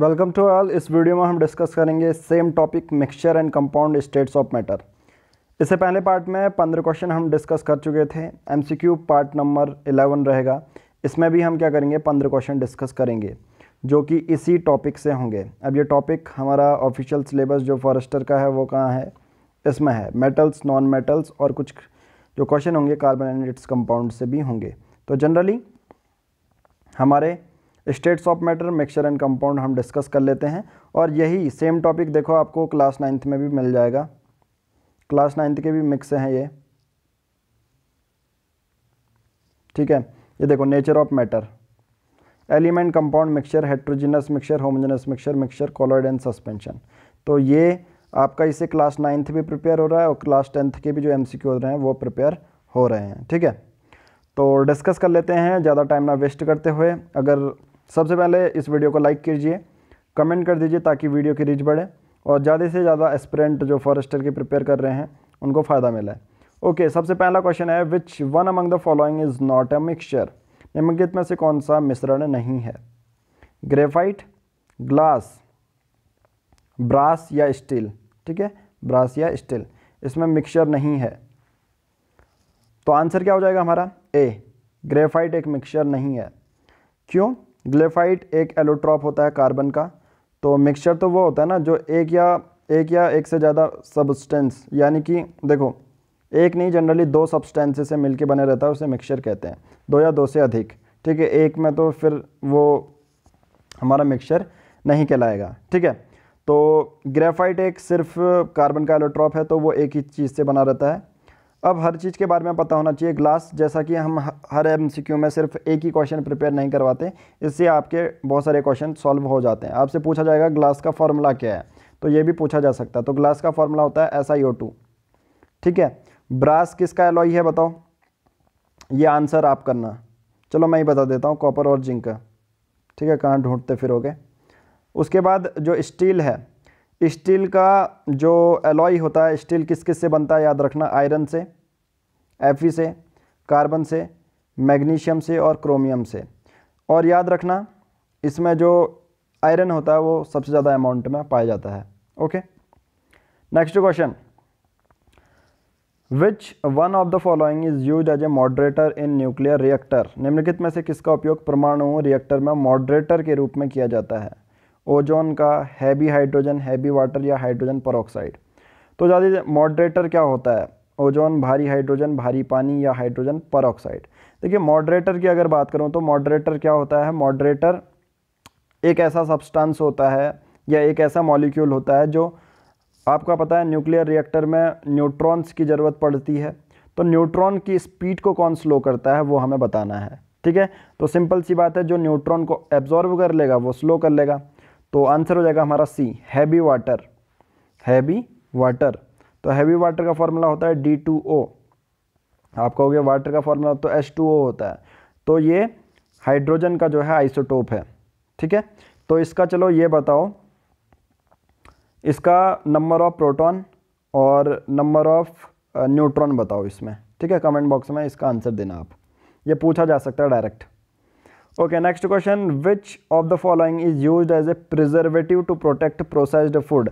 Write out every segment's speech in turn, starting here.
Welcome to all. इस video में हम डिस्कस करेंगे same topic mixture and compound states of matter. इससे पहले पार्ट में 15 क्वेश्चन हम डिस्कस कर चुके थे। एमसीक्यू पार्ट नंबर 11 रहेगा। इसमें भी हम क्या करेंगे, 15 क्वेश्चन डिस्कस करेंगे जो कि इसी टॉपिक से होंगे। अब ये टॉपिक हमारा ऑफिशियल सिलेबस जो फॉरेस्टर का है वो कहाँ है, इसमें है। मेटल्स, नॉन मेटल्स और कुछ जो क्वेश्चन होंगे कार्बन एंड इट्स कंपाउंड से भी होंगे। तो जनरली हमारे states of matter, mixture and compound हम डिस्कस कर लेते हैं। और यही सेम टॉपिक देखो आपको क्लास 9th में भी मिल जाएगा। क्लास 9th के भी मिक्स हैं ये, ठीक है। ये देखो nature of matter, element, compound, mixture, heterogeneous mixture, homogeneous mixture, mixture, colloid and suspension. तो ये आपका इससे क्लास 9th भी प्रिपेयर हो रहा है और क्लास 10th के भी जो एमसीक्यू हो रहे हैं वो प्रिपेयर हो रहे हैं, ठीक है। तो डिस्कस कर लेते हैं ज़्यादा टाइम ना वेस्ट करते हुए। अगर सबसे पहले इस वीडियो को लाइक कीजिए, कमेंट कर दीजिए ताकि वीडियो की रीच बढ़े और ज़्यादा से ज़्यादा एस्पिरेंट जो फॉरेस्टर की प्रिपेयर कर रहे हैं उनको फ़ायदा मिले। ओके, सबसे पहला क्वेश्चन है, which one among the following is not a mixture. निम्नलिखित में से कौन सा मिश्रण नहीं है? ग्रेफाइट, ग्लास, ब्रास या स्टील, ठीक है, ब्रास या स्टील, इसमें मिक्सचर नहीं है। तो आंसर क्या हो जाएगा हमारा? ए, ग्रेफाइट एक मिक्सचर नहीं है। क्यों? ग्रेफाइट एक एलोट्रॉप होता है कार्बन का। तो मिक्सचर तो वो होता है ना जो एक या एक से ज़्यादा सब्सटेंस, यानी कि देखो एक नहीं, जनरली 2 सब्सटेंसेस से मिलके बने रहता है, उसे मिक्सचर कहते हैं। 2 या 2 से अधिक, ठीक है। एक में तो फिर वो हमारा मिक्सचर नहीं कहलाएगा, ठीक है। तो ग्रेफाइट एक सिर्फ कार्बन का एलोट्रॉप है, तो वो एक ही चीज़ से बना रहता है। अब हर चीज़ के बारे में पता होना चाहिए। ग्लास, जैसा कि हम हर एमसीक्यू में सिर्फ एक ही क्वेश्चन प्रिपेयर नहीं करवाते, इससे आपके बहुत सारे क्वेश्चन सॉल्व हो जाते हैं। आपसे पूछा जाएगा ग्लास का फॉर्मूला क्या है, तो ये भी पूछा जा सकता है। तो ग्लास का फॉर्मूला होता है SiO2, ठीक है। ब्रास किसका एलॉय है बताओ? ये आंसर आप करना। चलो मैं ही बता देता हूँ, कॉपर और जिंक का, ठीक है। कहाँ ढूंढते फिरोगे। उसके बाद जो स्टील है, स्टील का जो एलॉय होता है, स्टील किस किस से बनता है याद रखना? आयरन से, Fe से, कार्बन से, मैग्नीशियम से और क्रोमियम से। और याद रखना इसमें जो आयरन होता है वो सबसे ज़्यादा अमाउंट में पाया जाता है। Okay, next question, which one of the following is use as a moderator in nuclear reactor. निम्नलिखित में से किसका उपयोग परमाणु रिएक्टर में मॉडरेटर के रूप में किया जाता है? ओजोन का, हैवी हाइड्रोजन, हैवी वाटर या हाइड्रोजन परऑक्साइड। तो ज़्यादा मॉडरेटर क्या होता है? ओजोन, भारी हाइड्रोजन, भारी पानी या हाइड्रोजन परऑक्साइड। देखिए मॉडरेटर की अगर बात करूं तो मॉडरेटर क्या होता है? मॉडरेटर एक ऐसा सब्सटेंस होता है या एक ऐसा मॉलिक्यूल होता है जो आपका पता है न्यूक्लियर रिएक्टर में न्यूट्रॉन्स की ज़रूरत पड़ती है। तो न्यूट्रॉन की स्पीड को कौन स्लो करता है वो हमें बताना है, ठीक है। तो सिंपल सी बात है, जो न्यूट्रॉन को एब्जॉर्ब कर लेगा वो स्लो कर लेगा। तो आंसर हो जाएगा हमारा सी, हैवी वाटर। हैवी वाटर, तो हैवी वाटर का फॉर्मूला होता है D2O। आपका हो गया वाटर का फॉर्मूला तो H2O होता है। तो ये हाइड्रोजन का जो है आइसोटोप है, ठीक है। तो इसका चलो ये बताओ, इसका नंबर ऑफ प्रोटॉन और नंबर ऑफ न्यूट्रॉन बताओ इसमें, ठीक है। कमेंट बॉक्स में इसका आंसर देना आप, ये पूछा जा सकता है direct. Okay, next question, which of the following is used as a preservative to protect processed food.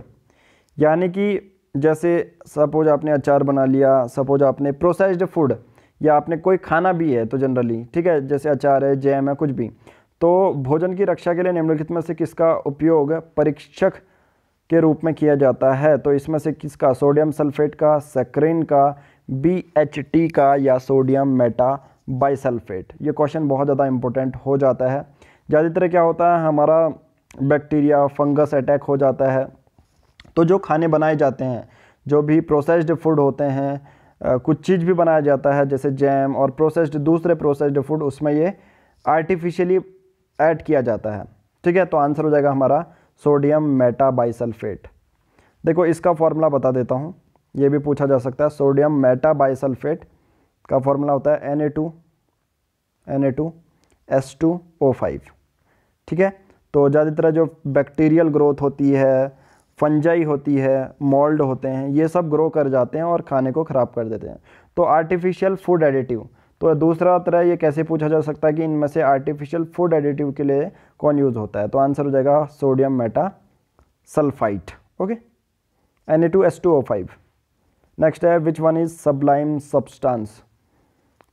यानी कि जैसे सपोज आपने अचार बना लिया, सपोज आपने प्रोसेस्ड फूड या आपने कोई खाना भी है तो जनरली, ठीक है, जैसे अचार है, जैम है, कुछ भी, तो भोजन की रक्षा के लिए निम्नलिखित में से किसका उपयोग परीक्षक के रूप में किया जाता है? तो इसमें से किसका? सोडियम सल्फेट का, सैकरिन का, BHT का या सोडियम मेटा बाइसल्फेट। ये क्वेश्चन बहुत ज़्यादा इंपॉर्टेंट हो जाता है। ज़्यादातर क्या होता है, हमारा बैक्टीरिया, फंगस अटैक हो जाता है। तो जो खाने बनाए जाते हैं, जो भी प्रोसेस्ड फूड होते हैं, कुछ चीज़ भी बनाया जाता है जैसे जैम और प्रोसेस्ड दूसरे प्रोसेस्ड फूड, उसमें ये आर्टिफिशियली ऐड किया जाता है, ठीक है। तो आंसर हो जाएगा हमारा सोडियम मेटा बाइसल्फेट। देखो इसका फॉर्मूला बता देता हूँ, ये भी पूछा जा सकता है। सोडियम मेटा बाइसल्फेट का फॉर्मूला होता है Na2S2O5, ठीक है। तो ज़्यादातर जो बैक्टीरियल ग्रोथ होती है, फंजाई होती है, मोल्ड होते हैं, ये सब ग्रो कर जाते हैं और खाने को ख़राब कर देते हैं। तो आर्टिफिशियल फूड एडिटिव, तो दूसरा तरह ये कैसे पूछा जा सकता है कि इनमें से आर्टिफिशियल फूड एडिटिव के लिए कौन यूज़ होता है, तो आंसर हो जाएगा sodium meta sulphite. Okay, Na2H2O5। Next है which one is sublime substance,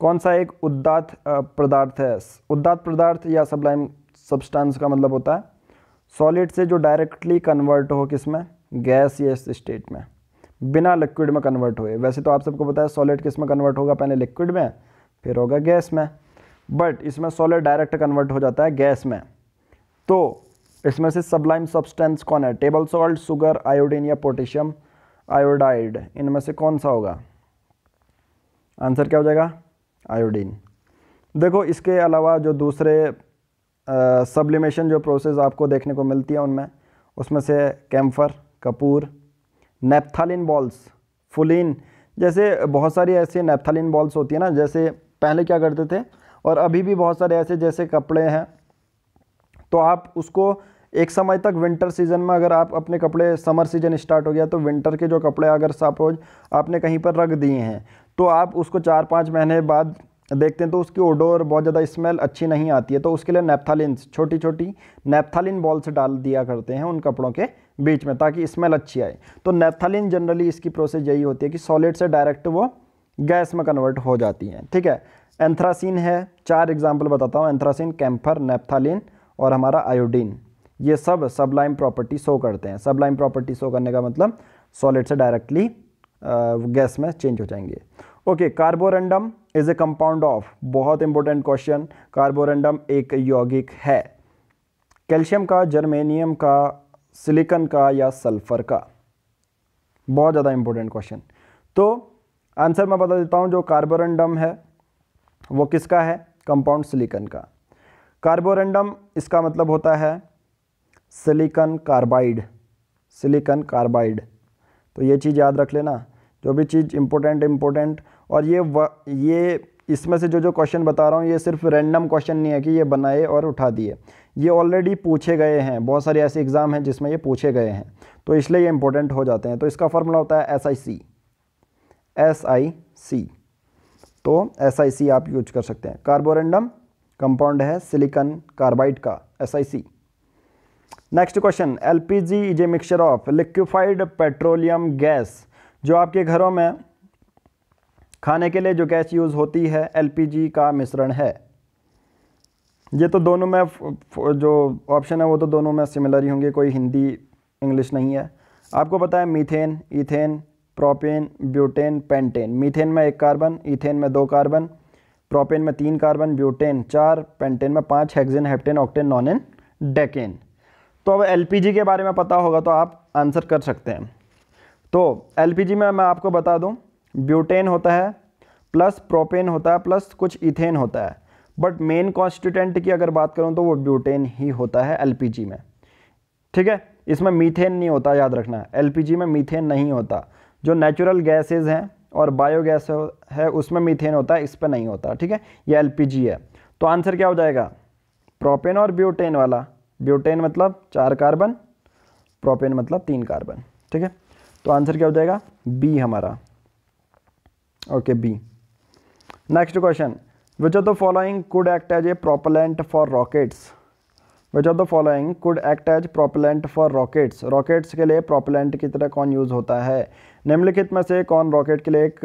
कौन सा एक उदात्त पदार्थ है। उदात्त पदार्थ या सब्लाइम सब्सटेंस का मतलब होता है सॉलिड से जो डायरेक्टली कन्वर्ट हो किस में, गैस या स्टेट में, बिना लिक्विड में कन्वर्ट हुए। वैसे तो आप सबको पता है सॉलिड किस में कन्वर्ट होगा, पहले लिक्विड में फिर होगा गैस में, बट इसमें सॉलिड डायरेक्ट कन्वर्ट हो जाता है गैस में। तो इसमें से सब्लाइम सब्सटेंस कौन है, टेबल सॉल्ट, शुगर, आयोडीन या पोटेशियम आयोडाइड, इनमें से कौन सा होगा, आंसर क्या हो जाएगा, आयोडीन। देखो इसके अलावा जो दूसरे सब्लिमेशन जो प्रोसेस आपको देखने को मिलती है उनमें, उसमें से कैम्फर, कपूर, नेप्थालिन बॉल्स, फुलिन, जैसे बहुत सारी ऐसी नेप्थालिन बॉल्स होती है ना, जैसे पहले क्या करते थे और अभी भी बहुत सारे ऐसे जैसे कपड़े हैं, तो आप उसको एक समय तक विंटर सीजन में अगर आप अपने कपड़े, समर सीजन स्टार्ट हो गया तो विंटर के जो कपड़े अगर सपोज आपने कहीं पर रख दिए हैं तो आप उसको 4-5 महीने बाद देखते हैं तो उसकी ओडोर बहुत ज़्यादा स्मेल अच्छी नहीं आती है, तो उसके लिए नेप्थालिन्स, छोटी छोटी नेप्थालिन बॉल्स डाल दिया करते हैं उन कपड़ों के बीच में ताकि स्मेल अच्छी आए। तो नेप्थालिन जनरली इसकी प्रोसेस यही होती है कि सॉलिड से डायरेक्ट वो गैस में कन्वर्ट हो जाती हैं। ठीक है, एंथ्रासीन है, 4 एग्जाम्पल बताता हूँ, एंथ्रासीन, कैम्फर, नेप्थालिन और हमारा आयोडीन, ये सब सबलाइम प्रॉपर्टी शो करते हैं। सबलाइम प्रॉपर्टी शो करने का मतलब सॉलिड से डायरेक्टली गैस में चेंज हो जाएंगे। Okay, Carborundum is a compound of, बहुत इंपॉर्टेंट क्वेश्चन, कार्बोरेंडम एक यौगिक है कैल्शियम का, जर्मेनियम का, सिलिकॉन का या सल्फर का, बहुत ज़्यादा इंपॉर्टेंट क्वेश्चन। तो आंसर मैं बता देता हूँ, जो कार्बोरेंडम है वो किसका है, कंपाउंड सिलिकॉन का। कार्बोरेंडम इसका मतलब होता है सिलिकॉन कार्बाइड, सिलिकॉन कार्बाइड। तो ये चीज़ याद रख लेना, जो भी चीज़ इम्पोर्टेंट। और ये इसमें से जो क्वेश्चन बता रहा हूँ ये सिर्फ रैंडम क्वेश्चन नहीं है कि ये बनाए और उठा दिए, ये ऑलरेडी पूछे गए हैं, बहुत सारे ऐसे एग्ज़ाम हैं जिसमें ये पूछे गए हैं, तो इसलिए ये इंपॉर्टेंट हो जाते हैं। तो इसका फॉर्मूला होता है SiC, तो SiC आप यूज कर सकते हैं। कार्बोरेंडम कंपाउंड है सिलिकॉन कार्बाइड का, SiC। Next question, LPG is a mixture of liquefied petroleum gas, जो आपके घरों में खाने के लिए जो गैस यूज़ होती है LPG का मिश्रण है। ये तो दोनों में जो ऑप्शन है वो तो दोनों में सिमिलर ही होंगे, कोई हिंदी इंग्लिश नहीं है। आपको पता है methane, ethane, propane, butane, pentane. Methane में 1 कार्बन, इथेन में 2 कार्बन, प्रोपेन में 3 कार्बन, ब्यूटेन 4, पेंटेन में 5, hexane, heptane, octane, nonane, decane. तो अब LPG के बारे में पता होगा तो आप आंसर कर सकते हैं। तो LPG में मैं आपको बता दूं, ब्यूटेन होता है प्लस प्रोपेन होता है प्लस कुछ इथेन होता है, बट मेन कॉन्स्टिट्यूएंट की अगर बात करूं तो वो ब्यूटेन ही होता है LPG में। ठीक है, इसमें मीथेन नहीं होता, याद रखना, LPG में मीथेन नहीं होता। जो नेचुरल गैसेज हैं और बायोगैस है उसमें मीथेन होता है, इस पर नहीं होता। ठीक है, ये LPG है। तो आंसर क्या हो जाएगा, प्रोपेन और ब्यूटेन वाला। ब्यूटेन मतलब 4 कार्बन, प्रोपेन मतलब 3 कार्बन। ठीक है, तो आंसर क्या हो जाएगा, बी हमारा। Okay, B. Next question, which of the following could act as a propellant for rockets. Which of the following could act as propellant for rockets. Rockets के लिए प्रोपेलेंट की तरह कौन यूज़ होता है, निम्नलिखित में से कौन रॉकेट के लिए एक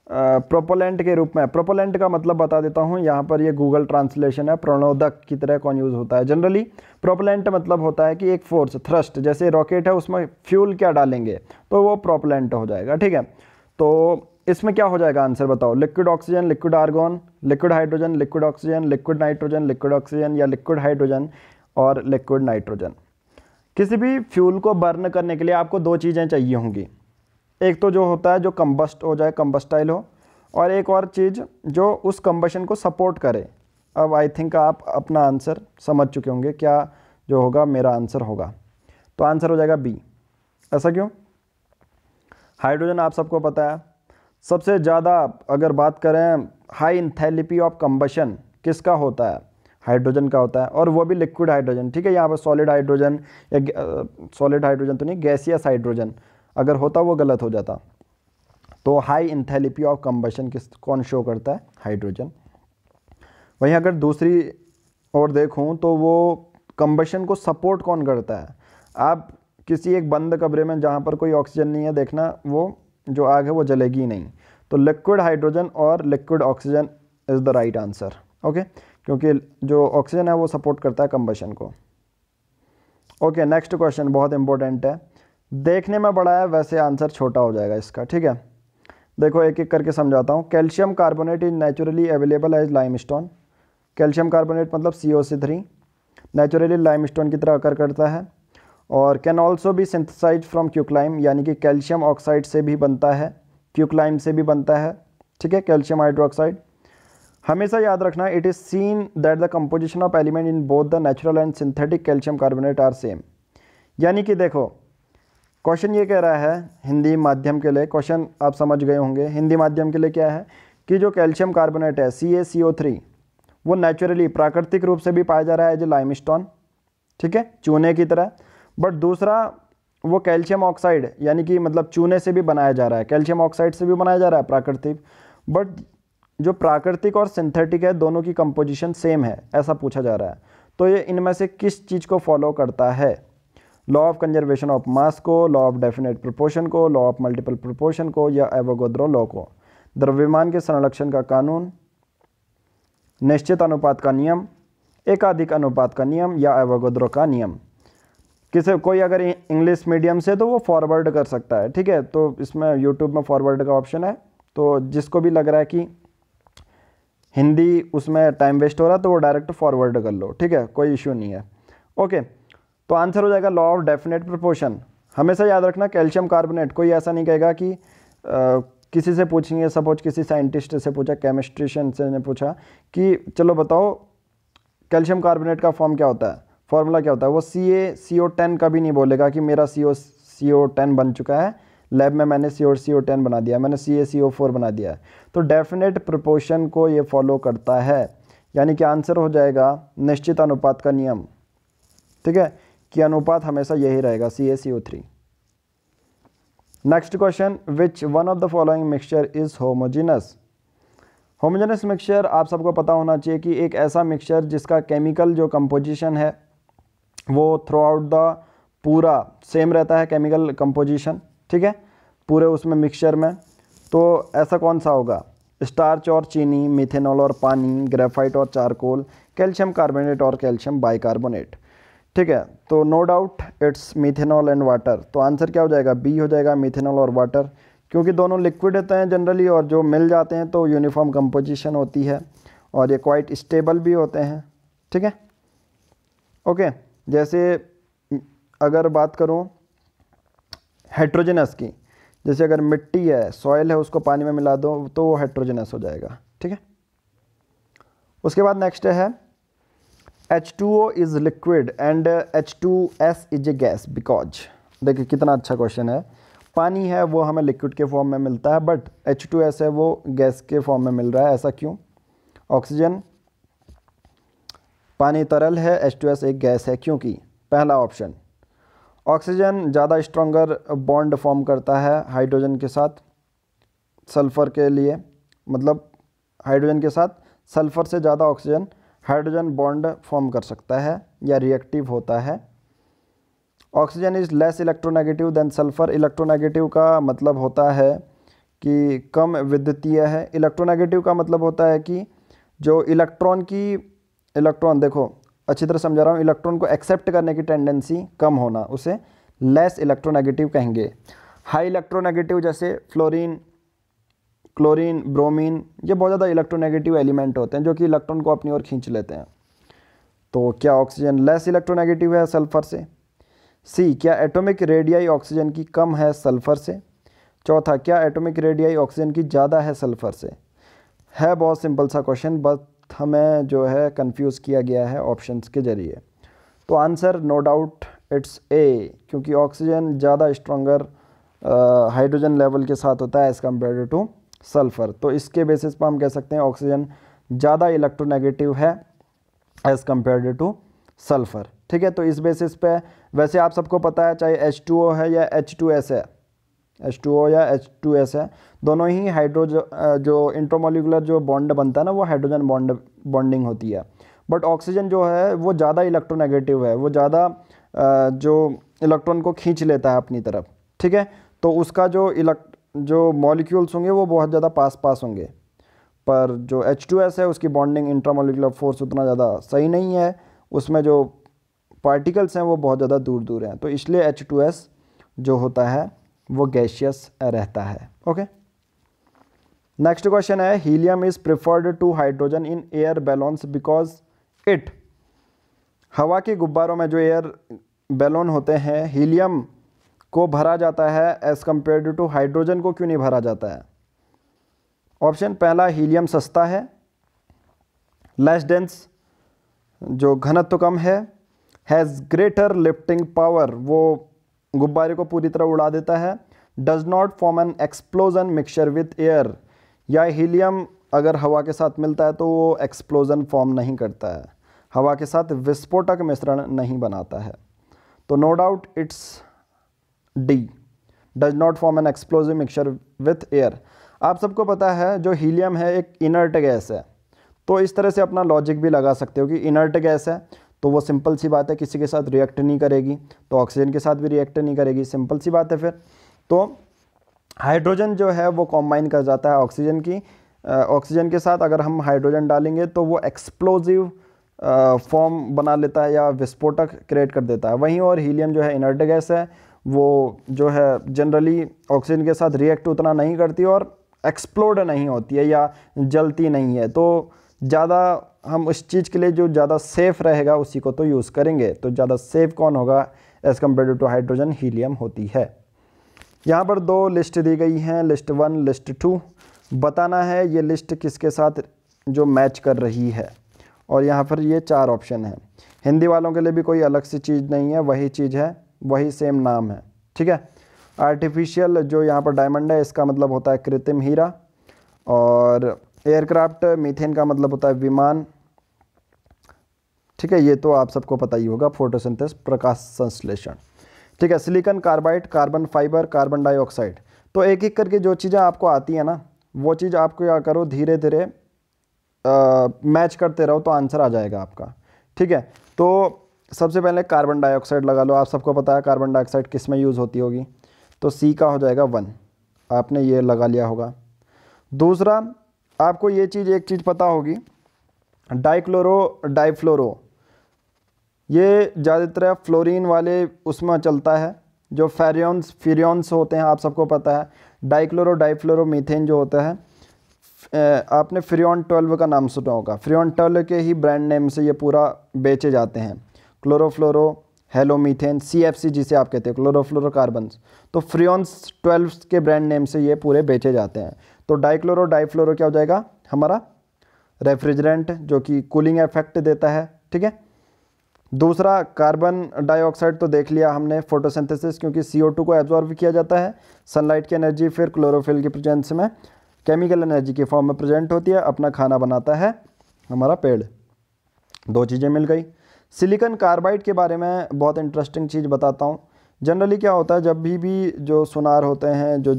प्रोपेलेंट के रूप में। प्रोपेलेंट का मतलब बता देता हूँ, यहाँ पर ये गूगल ट्रांसलेशन है, प्रणोदक की तरह कौन यूज़ होता है। जनरली प्रोपेलेंट मतलब होता है कि एक फोर्स, थ्रस्ट, जैसे रॉकेट है उसमें फ्यूल क्या डालेंगे तो वो प्रोपेलेंट हो जाएगा। ठीक है, तो इसमें क्या हो जाएगा आंसर बताओ, liquid oxygen, liquid argon, liquid hydrogen, liquid oxygen, liquid nitrogen, liquid oxygen या लिक्विड हाइड्रोजन और लिक्विड नाइट्रोजन। किसी भी फ्यूल को बर्न करने के लिए आपको 2 चीज़ें चाहिए होंगी, एक तो जो होता है जो कंबस्ट हो जाए, कंबस्टाइल हो, और एक और चीज़ जो उस कंबशन को सपोर्ट करे। अब आई थिंक आप अपना आंसर समझ चुके होंगे क्या जो होगा मेरा आंसर होगा, तो आंसर हो जाएगा बी। ऐसा क्यों, हाइड्रोजन आप सबको पता है सबसे ज़्यादा, अगर बात करें हाई इंथैल्पी ऑफ कंबशन किसका होता है, हाइड्रोजन का होता है, और वो भी लिक्विड हाइड्रोजन। ठीक है, यहाँ पर सॉलिड हाइड्रोजन या सॉलिड हाइड्रोजन तो नहीं, गैसियस हाइड्रोजन अगर होता वो गलत हो जाता। तो हाई इंथैल्पी ऑफ कंबशन कौन शो करता है? हाइड्रोजन। वहीं अगर दूसरी ओर देखूं तो वो कंबशन को सपोर्ट कौन करता है? आप किसी एक बंद कमरे में जहाँ पर कोई ऑक्सीजन नहीं है, देखना वो जो आग है वो जलेगी नहीं। तो लिक्विड हाइड्रोजन और liquid oxygen is the right answer. Okay, क्योंकि जो ऑक्सीजन है वो सपोर्ट करता है कंबशन को। ओके, नेक्स्ट क्वेश्चन बहुत इंपॉर्टेंट है, देखने में बड़ा है वैसे आंसर छोटा हो जाएगा इसका, ठीक है। देखो एक एक करके समझाता हूँ। Calcium carbonate is naturally available as limestone. Calcium carbonate मतलब COC3 नेचुरली लाइमस्टोन की तरह अकर करता है और can also be synthesize from quicklime, यानी कि कैल्शियम ऑक्साइड से भी बनता है, क्यूक्लाइम से भी बनता है, ठीक है, कैल्शियम हाइड्रोक्साइड। हमेशा याद रखना, it is seen that the composition of element in both the natural and synthetic calcium carbonate are same. यानी कि देखो क्वेश्चन ये कह रहा है हिंदी माध्यम के लिए, क्वेश्चन आप समझ गए होंगे। हिंदी माध्यम के लिए क्या है कि जो कैल्शियम कार्बोनेट है CaCO3 वो नेचुरली प्राकृतिक रूप से भी पाया जा रहा है एज लाइमस्टोन, ठीक है, चूने की तरह। बट दूसरा वो कैल्शियम ऑक्साइड यानी कि मतलब चूने से भी बनाया जा रहा है, कैल्शियम ऑक्साइड से भी बनाया जा रहा है प्राकृतिक। बट जो प्राकृतिक और सिंथेटिक है दोनों की कंपोजिशन सेम है, ऐसा पूछा जा रहा है। तो ये इनमें से किस चीज़ को फॉलो करता है? Law of conservation of mass को, लॉ ऑफ डेफिनेट प्रोपोर्शन को, लॉ ऑफ मल्टीपल प्रोपोर्शन को, या एवोगाड्रो लॉ को? द्रव्यमान के संरक्षण का कानून, निश्चित अनुपात का नियम, एकाधिक अनुपात का नियम, या एवोगाड्रो का नियम? किसी कोई अगर इंग्लिश मीडियम से तो वो फॉरवर्ड कर सकता है, ठीक है, तो इसमें यूट्यूब में फॉरवर्ड का ऑप्शन है, तो जिसको भी लग रहा है कि हिंदी उसमें टाइम वेस्ट हो रहा है तो वो डायरेक्ट फॉरवर्ड कर लो, ठीक है, कोई इश्यू नहीं है। ओके, तो आंसर हो जाएगा लॉ ऑफ डेफिनेट प्रोपोर्शन। हमेशा याद रखना कैल्शियम कार्बोनेट, कोई ऐसा नहीं कहेगा कि किसी से पूछेंगे, सपोज किसी साइंटिस्ट से पूछा, केमिस्ट्रिशियन से ने पूछा कि चलो बताओ कैल्शियम कार्बोनेट का फॉर्म क्या होता है, फॉर्मूला क्या होता है, वो CaCO10 कभी नहीं बोलेगा कि मेरा CO10 बन चुका है, लैब में मैंने CO10 बना दिया, मैंने CaCO4 बना दिया है। तो डेफिनेट प्रोपोर्शन को ये फॉलो करता है, यानी कि आंसर हो जाएगा निश्चित अनुपात का नियम, ठीक है, कि अनुपात हमेशा यही रहेगा CaCO3। Next question, which one of the following mixture is homogeneous? Homogeneous mixture आप सबको पता होना चाहिए कि एक ऐसा मिक्सचर जिसका केमिकल जो कंपोजिशन है वो थ्रू आउट द पूरा सेम रहता है, केमिकल कंपोजिशन, ठीक है, पूरे उसमें मिक्सचर में। तो ऐसा कौन सा होगा? स्टार्च और चीनी, मिथेनॉल और पानी, ग्रेफाइट और चारकोल, कैल्शियम कार्बोनेट और कैल्शियम बाइकार्बोनेट, ठीक है। तो no doubt it's methanol and water. तो आंसर क्या हो जाएगा? बी हो जाएगा, मिथेनॉल और वाटर, क्योंकि दोनों लिक्विड होते हैं जनरली और जो मिल जाते हैं तो यूनिफॉर्म कंपोजिशन होती है और ये क्वाइट स्टेबल भी होते हैं, ठीक है। ओके, जैसे अगर बात करूं हेट्रोजेनस की, जैसे अगर मिट्टी है, सॉइल है, उसको पानी में मिला दो तो वो हेट्रोजेनस हो जाएगा, ठीक है। उसके बाद नेक्स्ट है H2O is liquid and H2S is a gas because. देखिए कितना अच्छा क्वेश्चन है। पानी है वो हमें लिक्विड के फॉर्म में मिलता है, बट H2S है वो गैस के फॉर्म में मिल रहा है, ऐसा क्यों? ऑक्सीजन, पानी तरल है, H2S एक गैस है, क्योंकि पहला ऑप्शन, ऑक्सीजन ज़्यादा स्ट्रॉन्गर बॉन्ड फॉर्म करता है हाइड्रोजन के साथ सल्फ़र के लिए, मतलब हाइड्रोजन के साथ सल्फ़र से ज़्यादा ऑक्सीजन हाइड्रोजन बॉन्ड फॉर्म कर सकता है या रिएक्टिव होता है। Oxygen is less electronegative than sulphur. Electronegative का मतलब होता है कि कम विद्युतीय है। इलेक्ट्रोनेगेटिव का मतलब होता है कि जो इलेक्ट्रॉन देखो अच्छी तरह समझा रहा हूँ, इलेक्ट्रॉन को एक्सेप्ट करने की टेंडेंसी कम होना, उसे लेस इलेक्ट्रोनेगेटिव कहेंगे। हाई इलेक्ट्रोनेगेटिव जैसे फ्लोरीन, क्लोरीन, ब्रोमीन, ये बहुत ज़्यादा इलेक्ट्रोनेगेटिव एलिमेंट होते हैं जो कि इलेक्ट्रॉन को अपनी ओर खींच लेते हैं। तो क्या ऑक्सीजन लेस इलेक्ट्रोनेगेटिव है सल्फ़र से? सी, क्या एटॉमिक रेडियाई ऑक्सीजन की कम है सल्फ़र से? चौथा, क्या एटॉमिक रेडियाई ऑक्सीजन की ज़्यादा है सल्फ़र से? है बहुत सिंपल सा क्वेश्चन, बस हमें जो है कंफ्यूज किया गया है ऑप्शंस के ज़रिए। तो answer no doubt it's A, क्योंकि ऑक्सीजन ज़्यादा स्ट्रॉन्गर हाइड्रोजन लेवल के साथ होता है एज़ कम्पेयर टू सल्फ़र। तो इसके बेसिस पर हम कह सकते हैं ऑक्सीजन ज़्यादा इलेक्ट्रोनेगेटिव है एज़ कम्पेयर टू सल्फ़र, ठीक है। तो इस बेसिस पे वैसे आप सबको पता है चाहे H2O है या H2S है, H2O या H2S है, दोनों ही जो इंट्रामोलिकुलर जो बॉन्ड बनता है ना वो हाइड्रोजन बॉन्डिंग होती है। बट ऑक्सीजन जो है वो ज़्यादा इलेक्ट्रोनेगेटिव है, वो ज़्यादा जो इलेक्ट्रॉन को खींच लेता है अपनी तरफ, ठीक है। तो उसका जो मॉलिक्यूल्स होंगे वो बहुत ज़्यादा पास होंगे, पर जो H2S है उसकी बॉन्डिंग इंट्रामोलिकुलर फोर्स उतना ज़्यादा सही नहीं है, उसमें जो पार्टिकल्स हैं वो बहुत ज़्यादा दूर हैं, तो इसलिए H2S जो होता है वो गैशियस रहता है। ओके, नेक्स्ट क्वेश्चन है, helium is preferred to hydrogen in air balloons because it, हवा के गुब्बारों में जो एयर बैलून होते हैं हीलियम को भरा जाता है एज़ कम्पेयर टू हाइड्रोजन को क्यों नहीं भरा जाता है? ऑप्शन पहला, हीलियम सस्ता है, लेस डेंस, जो घनत्व कम है, हैज़ ग्रेटर लिफ्टिंग पावर, वो गुब्बारे को पूरी तरह उड़ा देता है, does not form N explosion mixture with air, या हीलियम अगर हवा के साथ मिलता है तो वो एक्सप्लोजन फॉर्म नहीं करता है, हवा के साथ विस्फोटक मिश्रण नहीं बनाता है। तो no doubt it's D, does not form an explosive mixture with air. आप सबको पता है जो हीलियम है एक इनर्ट गैस है, तो इस तरह से अपना लॉजिक भी लगा सकते हो कि इनर्ट गैस है तो वो सिंपल सी बात है किसी के साथ रिएक्ट नहीं करेगी, तो ऑक्सीजन के साथ भी रिएक्ट नहीं करेगी, सिंपल सी बात है। फिर तो हाइड्रोजन जो है वो कॉम्बाइन कर जाता है ऑक्सीजन के साथ, अगर हम हाइड्रोजन डालेंगे तो वो एक्सप्लोजिव फॉर्म बना लेता है या विस्फोटक क्रिएट कर देता है। वहीं और हीलियम जो है इनर्ट गैस है, वो जो है जनरली ऑक्सीजन के साथ रिएक्ट उतना नहीं करती और एक्सप्लोड नहीं होती है या जलती नहीं है, तो ज़्यादा हम उस चीज़ के लिए जो ज़्यादा सेफ़ रहेगा उसी को तो यूज़ करेंगे। तो ज़्यादा सेफ़ कौन होगा as compare to hydrogen? Helium होती है। यहाँ पर दो लिस्ट दी गई हैं, लिस्ट 1 लिस्ट 2, बताना है ये लिस्ट किसके साथ जो मैच कर रही है, और यहाँ पर ये 4 ऑप्शन हैं। हिंदी वालों के लिए भी कोई अलग सी चीज़ नहीं है, वही चीज़ है, वही सेम नाम है, ठीक है। आर्टिफिशियल जो यहाँ पर डायमंड है इसका मतलब होता है कृत्रिम हीरा, और एयरक्राफ्ट मीथेन का मतलब होता है विमान, ठीक है, ये तो आप सबको पता ही होगा, फोटोसिंथेसिस प्रकाश संश्लेषण, ठीक है। Silicon carbide, carbon fibre, carbon dioxide, तो एक एक करके जो चीज़ें आपको आती है ना वो चीज़ आपको क्या करो धीरे धीरे मैच करते रहो तो आंसर आ जाएगा आपका, ठीक है। तो सबसे पहले कार्बन डाइऑक्साइड लगा लो, आप सबको पता है कार्बन डाइऑक्साइड किस में यूज़ होती होगी, तो सी का हो जाएगा 1, आपने ये लगा लिया होगा। दूसरा आपको ये चीज़ एक चीज़ पता होगी, डाइक्लोरो डाइफ्लोरो, ये ज़्यादातर फ्लोरीन वाले उसमें चलता है, जो फिरियंस होते हैं आप सबको पता है। डाइक्लोरो डाइफ्लोरो मीथेन जो होता है, आपने फ्रियॉन 12 का नाम सुना होगा, फ्रियॉन 12 के ही ब्रांड नेम से ये पूरा बेचे जाते हैं। क्लोरोफ्लोरो हेलोमीथेन, CFC जिसे आप कहते हैं क्लोरोफ्लोरोकार्बन्स, तो फ्रियॉन्स 12 के ब्रांड नेम से ये पूरे बेचे जाते हैं। तो डाइक्लोरो डाइफ्लोरो क्या हो जाएगा हमारा? रेफ्रिजरेंट, जो कि कूलिंग इफेक्ट देता है, ठीक है। दूसरा कार्बन डाइऑक्साइड तो देख लिया हमने, फोटोसिंथेसिस, क्योंकि CO2 को एब्जॉर्ब किया जाता है, सनलाइट की एनर्जी फिर क्लोरोफिल की प्रेजेंस में केमिकल एनर्जी के फॉर्म में प्रेजेंट होती है, अपना खाना बनाता है हमारा पेड़। 2 चीज़ें मिल गई। सिलिकॉन कार्बाइड के बारे में बहुत इंटरेस्टिंग चीज़ बताता हूँ। जनरली क्या होता है, जब भी जो सुनार होते हैं, जो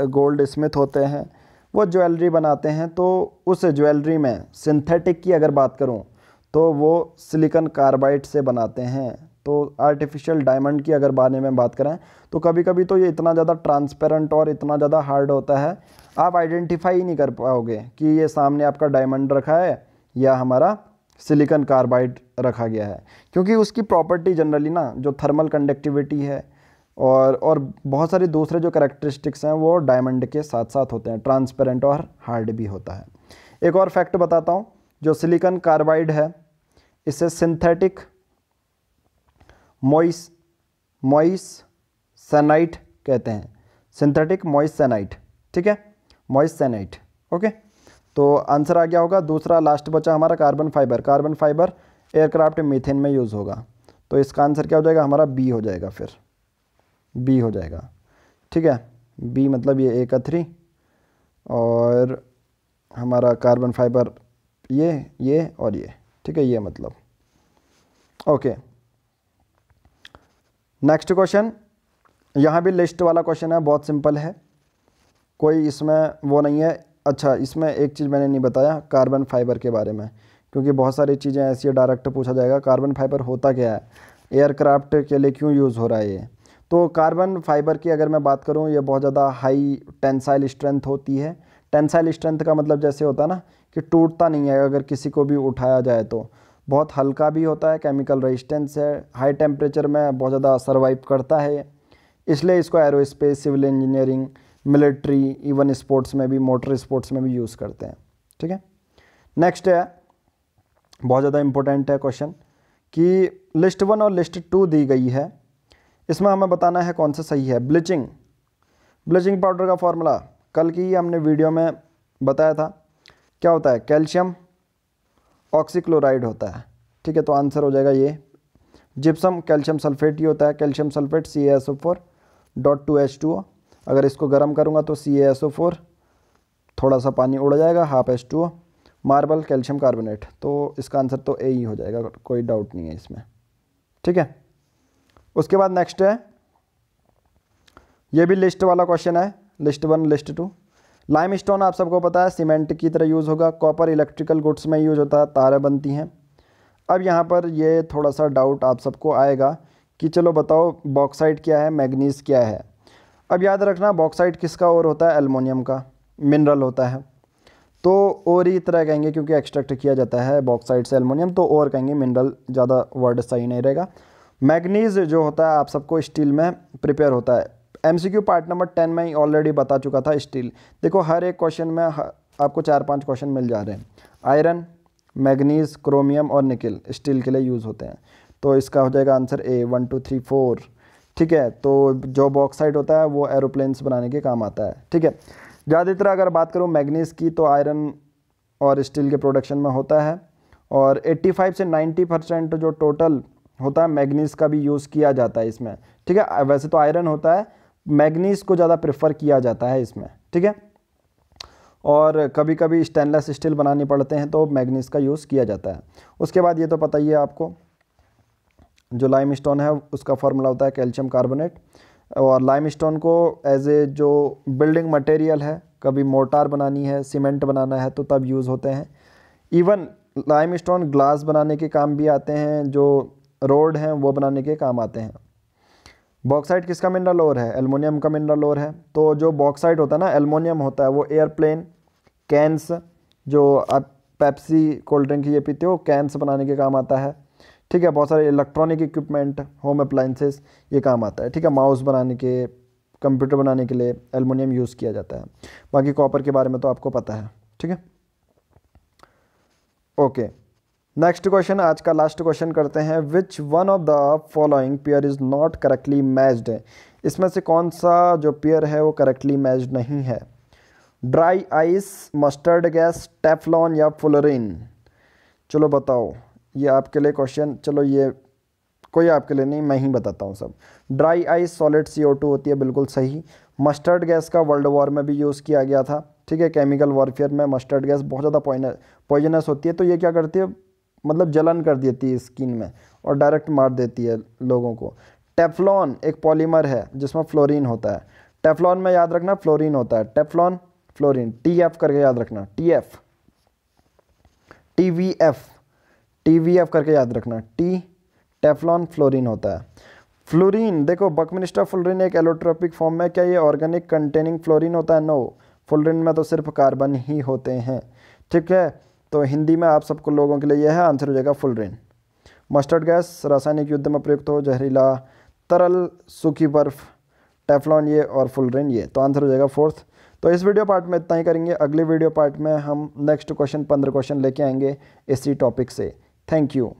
गोल्ड स्मिथ होते हैं, वो ज्वेलरी बनाते हैं, तो उस ज्वेलरी में सिंथेटिक की अगर बात करूँ तो वो सिलिकॉन कार्बाइड से बनाते हैं। तो आर्टिफिशियल डायमंड की अगर बारे में बात करें तो कभी कभी तो ये इतना ज़्यादा ट्रांसपेरेंट और इतना ज़्यादा हार्ड होता है, आप आइडेंटिफाई नहीं कर पाओगे कि ये सामने आपका डायमंड रखा है या हमारा सिलिकॉन कार्बाइड रखा गया है, क्योंकि उसकी प्रॉपर्टी जनरली ना जो थर्मल कंडक्टिविटी है और बहुत सारे दूसरे जो कैरेक्टरिस्टिक्स हैं वो डायमंड के साथ साथ होते हैं, ट्रांसपेरेंट और हार्ड भी होता है। एक और फैक्ट बताता हूँ, जो सिलिकॉन कार्बाइड है इसे सिंथेटिक मॉइसैनाइट कहते हैं, सिंथेटिक मॉइसैनाइट, ठीक है, मॉइसैनाइट। ओके, तो आंसर आ गया होगा। दूसरा लास्ट बचा हमारा carbon fibre, carbon fibre aircraft methane में यूज़ होगा, तो इसका आंसर क्या हो जाएगा हमारा? बी हो जाएगा, फिर बी हो जाएगा, ठीक है। बी मतलब ये A का 3 और हमारा कार्बन फाइबर ये और ये, ठीक है, ये मतलब। ओके, नेक्स्ट क्वेश्चन, यहाँ भी लिस्ट वाला क्वेश्चन है, बहुत सिंपल है, कोई इसमें वो नहीं है। अच्छा, इसमें एक चीज़ मैंने नहीं बताया कार्बन फाइबर के बारे में, क्योंकि बहुत सारी चीज़ें ऐसी डायरेक्ट पूछा जाएगा। कार्बन फाइबर होता क्या है, एयरक्राफ्ट के लिए क्यों यूज़ हो रहा है ये। तो कार्बन फाइबर की अगर मैं बात करूँ, ये बहुत ज़्यादा हाई टेंसाइल स्ट्रेंथ होती है। टेंसाइल स्ट्रेंथ का मतलब जैसे होता है ना कि टूटता नहीं है अगर किसी को भी उठाया जाए तो। बहुत हल्का भी होता है, केमिकल रेजिस्टेंस है, हाई टेम्परेचर में बहुत ज़्यादा सर्वाइव करता है, इसलिए इसको aerospace, civil engineering, military, even sports में भी, मोटर स्पोर्ट्स में भी यूज़ करते हैं। ठीक है, नेक्स्ट है, बहुत ज़्यादा इंपॉर्टेंट है क्वेश्चन कि लिस्ट 1 और लिस्ट 2 दी गई है, इसमें हमें बताना है कौन सा सही है। ब्लीचिंग पाउडर का फॉर्मूला कल की हमने वीडियो में बताया था, क्या होता है, कैल्शियम ऑक्सीक्लोराइड होता है। ठीक है, तो आंसर हो जाएगा ये। जिप्सम कैल्शियम सल्फेट ही होता है, कैल्शियम सल्फेट CaSO4.2H2O। अगर इसको गर्म करूँगा तो CaSO4, थोड़ा सा पानी उड़ जाएगा, half H2O। Marble calcium carbonate, तो इसका आंसर तो ए ही हो जाएगा, कोई डाउट नहीं है इसमें। ठीक है, उसके बाद नेक्स्ट है, ये भी लिस्ट वाला क्वेश्चन है, लिस्ट 1 लिस्ट 2। लाइमस्टोन आप सबको पता है सीमेंट की तरह यूज़ होगा, कॉपर इलेक्ट्रिकल गुड्स में यूज़ होता है, तारें बनती हैं। अब यहाँ पर ये थोड़ा सा डाउट आप सबको आएगा कि चलो बताओ बॉक्साइट क्या है, मैग्नीज क्या है। अब याद रखना बॉक्साइट किसका और होता है, एल्युमिनियम का मिनरल होता है। तो और ही तरह कहेंगे क्योंकि एक्सट्रैक्ट किया जाता है बॉक्साइट से एल्युमिनियम, तो और कहेंगे, मिनरल ज़्यादा वर्ड सही नहीं रहेगा। मैग्नीज जो होता है आप सबको स्टील में प्रिपेयर होता है। MCQ पार्ट नंबर 10 में ही ऑलरेडी बता चुका था। स्टील देखो हर एक क्वेश्चन में आपको 4-5 क्वेश्चन मिल जा रहे हैं। आयरन, मैग्नीज, क्रोमियम और निकल स्टील के लिए यूज़ होते हैं, तो इसका हो जाएगा आंसर ए 1 2 3 4। ठीक है, तो जो बॉक्साइट होता है वो एरोप्लेन्स बनाने के काम आता है। ठीक है, ज़्यादातर अगर बात करूँ मैग्नीज की तो आयरन और स्टील के प्रोडक्शन में होता है, और 85 से 90% जो टोटल होता है मैग्नीज का भी यूज़ किया जाता है इसमें। ठीक है, वैसे तो आयरन होता है, मैग्नीज को ज़्यादा प्रेफर किया जाता है इसमें। ठीक है, और कभी कभी स्टेनलेस स्टील बनानी पड़ते हैं तो मैग्नीज का यूज़ किया जाता है। उसके बाद ये तो पता ही है आपको, जो लाइमस्टोन है उसका फार्मूला होता है कैल्शियम कार्बोनेट, और लाइमस्टोन को एज ए जो बिल्डिंग मटेरियल है, कभी मोटार बनानी है, सीमेंट बनाना है तो तब यूज़ होते हैं। इवन लाइमस्टोन ग्लास बनाने के काम भी आते हैं, जो रोड हैं वो बनाने के काम आते हैं। बॉक्साइट किसका मिनरल ओर है, एल्युमिनियम का मिनरल ओर है। तो जो बॉक्साइट होता है ना, एल्युमिनियम होता है, वो एयरप्लेन, कैंस, जो आप पेप्सी कोल्ड ड्रिंक ये पीते हो, कैंस बनाने के काम आता है। ठीक है, बहुत सारे इलेक्ट्रॉनिक इक्विपमेंट, होम अप्लाइंसेस, ये काम आता है। ठीक है, माउस बनाने के, कंप्यूटर बनाने के लिए एल्युमिनियम यूज़ किया जाता है। बाकी कॉपर के बारे में तो आपको पता है। ठीक है, ओके, नेक्स्ट क्वेश्चन, आज का लास्ट क्वेश्चन करते हैं। विच one of the following pair is not correctly matched. इसमें से कौन सा जो पेयर है वो करेक्टली मैच्ड नहीं है। Dry ice, mustard gas, Teflon या फुलरिन। चलो बताओ, ये आपके लिए क्वेश्चन, चलो ये कोई आपके लिए नहीं, मैं ही बताता हूँ सब। ड्राई आइस सॉलिड CO2 होती है, बिल्कुल सही। मस्टर्ड गैस का वर्ल्ड वॉर में भी यूज़ किया गया था। ठीक है, केमिकल वॉरफेयर में मस्टर्ड गैस बहुत ज़्यादा पॉइजनस होती है, तो ये क्या करती है, मतलब जलन कर देती है स्किन में और डायरेक्ट मार देती है लोगों को। टेफ्लॉन एक पॉलीमर है जिसमें फ्लोरीन होता है। टेफ्लॉन में याद रखना फ्लोरीन होता है, टेफ्लॉन फ्लोरीन, TF करके याद रखना, TF, TVF करके याद रखना, टेफ्लॉन फ्लोरीन होता है। फ्लोरीन देखो, बकमिंस्टर फ्लोरीन एक एलोट्रोपिक फॉर्म में, क्या ये ऑर्गेनिक कंटेनिंग फ्लोरीन होता है, नो, फ्लोरीन में तो सिर्फ कार्बन ही होते हैं। ठीक है, तो हिंदी में आप सबको लोगों के लिए यह है, आंसर हो जाएगा फ्लोरीन। मस्टर्ड गैस रासायनिक युद्ध में प्रयुक्त हो, जहरीला तरल, सूखी बर्फ, टेफ्लॉन ये, और फ्लोरीन ये, तो आंसर हो जाएगा 4th। तो इस वीडियो पार्ट में इतना ही करेंगे। अगले वीडियो पार्ट में हम नेक्स्ट क्वेश्चन 15 क्वेश्चन लेके आएंगे इसी टॉपिक से। Thank you.